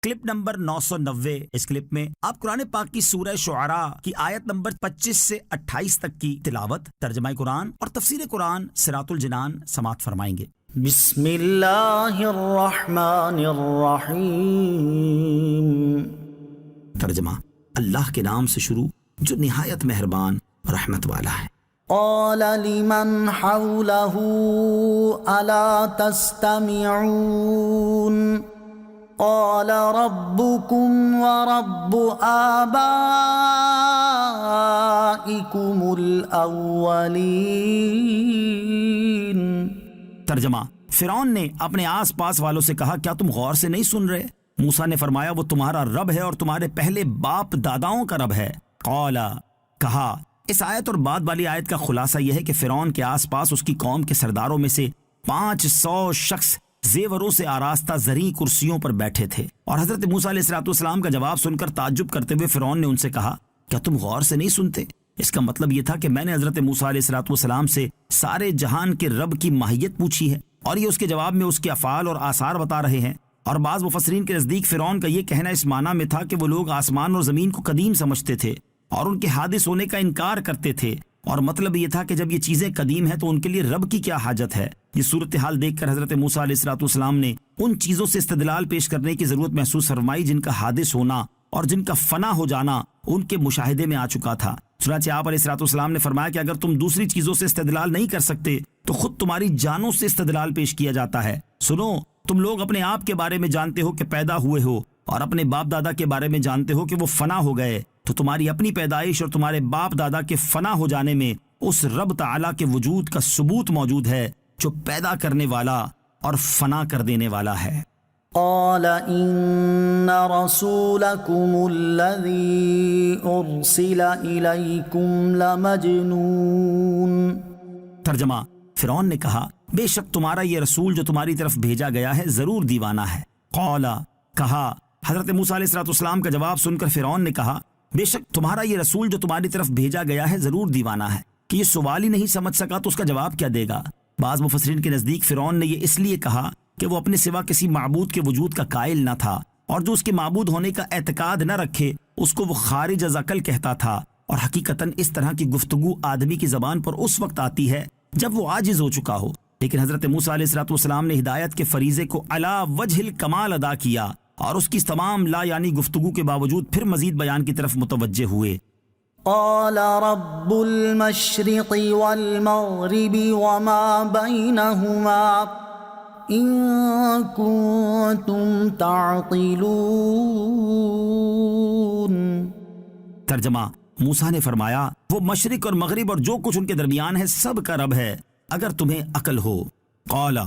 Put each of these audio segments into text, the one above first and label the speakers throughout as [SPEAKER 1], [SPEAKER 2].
[SPEAKER 1] Clip number 990۔ اس clip میں آپ قرآن پاک کی سورہ شعراء کی آیت نمبر 25 سے 28 تک کی تلاوت، ترجمہ قرآن اور تفسیر قرآن صراط الجنان سماعت فرمائیں گے۔
[SPEAKER 2] بسم اللہ الرحمن الرحیم۔
[SPEAKER 1] ترجمہ: اللہ کے نام سے شروع جو نہایت مہربان رحمت والا ہے۔
[SPEAKER 2] قال لمن حوله الا تستمعون قال ربكم ورب آبائكم الاولین۔
[SPEAKER 1] ترجمہ: فرعون نے اپنے آس پاس والوں سے کہا، کیا تم غور سے نہیں سن رہے؟ موسیٰ نے فرمایا، وہ تمہارا رب ہے اور تمہارے پہلے باپ داداؤں کا رب ہے۔ قال، کہا۔ اس آیت اور بعد والی آیت کا خلاصہ یہ ہے کہ فرعون کے آس پاس اس کی قوم کے سرداروں میں سے 500 شخص زیوروں سے آراستہ زرعی کرسیوں پر بیٹھے تھے، اور حضرت موسیٰ علیہ السلام کا جواب سن کر تعجب کرتے ہوئے فرعون نے ان سے کہا، کیا تم غور سے نہیں سنتے؟ اس کا مطلب یہ تھا کہ میں نے حضرت موسیٰ علیہ السلام سے سارے جہان کے رب کی ماہیت پوچھی ہے، اور یہ اس کے جواب میں اس کے افعال اور آثار بتا رہے ہیں۔ اور بعض مفسرین کے نزدیک فرعون کا یہ کہنا اس معنی میں تھا کہ وہ لوگ آسمان اور زمین کو قدیم سمجھتے تھے اور ان کے حادث ہونے کا انکار کرتے تھے، اور مطلب یہ تھا کہ جب یہ چیزیں قدیم ہیں تو ان کے لیے رب کی کیا حاجت ہے۔ یہ صورتحال دیکھ کر حضرت موسیٰ علیہ السلام نے ان چیزوں سے استدلال پیش کرنے کی ضرورت محسوس فرمائی جن کا حادث ہونا اور جن کا فنا ہو جانا ان کے مشاہدے میں آ چکا تھا۔ چنانچہ آپ علیہ السلام نے فرمایا کہ اگر تم دوسری چیزوں سے استدلال نہیں کر سکتے تو خود تمہاری جانوں سے استدلال پیش کیا جاتا ہے۔ سنو، تم لوگ اپنے آپ کے بارے میں جانتے ہو کہ پیدا ہوئے ہو، اور اپنے باپ دادا کے بارے میں جانتے ہو کہ وہ فنا ہو گئے، تو تمہاری اپنی پیدائش اور تمہارے باپ دادا کے فنا ہو جانے میں اس رب تعالیٰ کے وجود کا ثبوت موجود ہے جو پیدا کرنے والا اور فنا کر دینے والا ہے۔
[SPEAKER 2] قال ان رسولكم الذي ارسل اليكم لمجنون۔
[SPEAKER 1] ترجمہ: فرعون نے کہا، بے شک تمہارا یہ رسول جو تمہاری طرف بھیجا گیا ہے ضرور دیوانہ ہے۔ قال، کہا۔ حضرت موسیٰ علیہ السلام کا جواب سن کر فرعون نے کہا، بے شک تمہارا یہ رسول جو تمہاری طرف بھیجا گیا ہے ضرور دیوانہ ہے۔ کہ یہ سوال ہی نہیں سمجھ سکا تو اس کا جواب کیا دے گا؟ بعض مفسرین کے نزدیک فرعون نے یہ اس لیے کہا کہ وہ اپنے سوا کسی معبود کے وجود کا قائل نہ تھا، اور جو اس کے معبود ہونے کا اعتقاد نہ رکھے اس کو وہ خارج از عقل کہتا تھا، اور حقیقتاً اس طرح کی گفتگو آدمی کی زبان پر اس وقت آتی ہے جب وہ عاجز ہو چکا ہو۔ لیکن حضرت موسیٰ علیہ السلام نے ہدایت کے فریضے کو علی وجہ الکمال ادا کیا، اور اس کی تمام لا یعنی گفتگو کے باوجود پھر مزید بیان کی طرف متوجہ ہوئے۔
[SPEAKER 2] قال رب المشرق والمغرب وما بينهما ان كنتم تعقلون۔
[SPEAKER 1] ترجمہ: موسیٰ نے فرمایا، وہ مشرق اور مغرب اور جو کچھ ان کے درمیان ہے سب کا رب ہے اگر تمہیں عقل ہو۔ قال،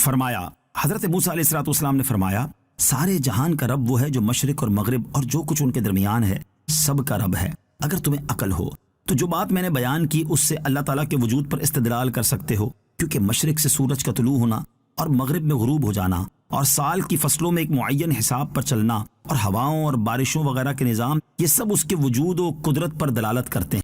[SPEAKER 1] فرمایا۔ حضرت موسیٰ علیہ السلام نے فرمایا، سارے جہان کا رب وہ ہے جو مشرق اور مغرب اور جو کچھ ان کے درمیان ہے سب کا رب ہے اگر تمہیں عقل ہو۔ تو جو بات میں نے بیان کی اس سے اللہ تعالیٰ کے وجود پر استدلال کر سکتے ہو، کیونکہ مشرق سے سورج کا طلوع ہونا اور مغرب میں غروب ہو جانا اور سال کی فصلوں میں ایک معین حساب پر چلنا اور ہواؤں اور بارشوں وغیرہ کے نظام، یہ سب اس کے وجود و قدرت پر دلالت کرتے ہیں۔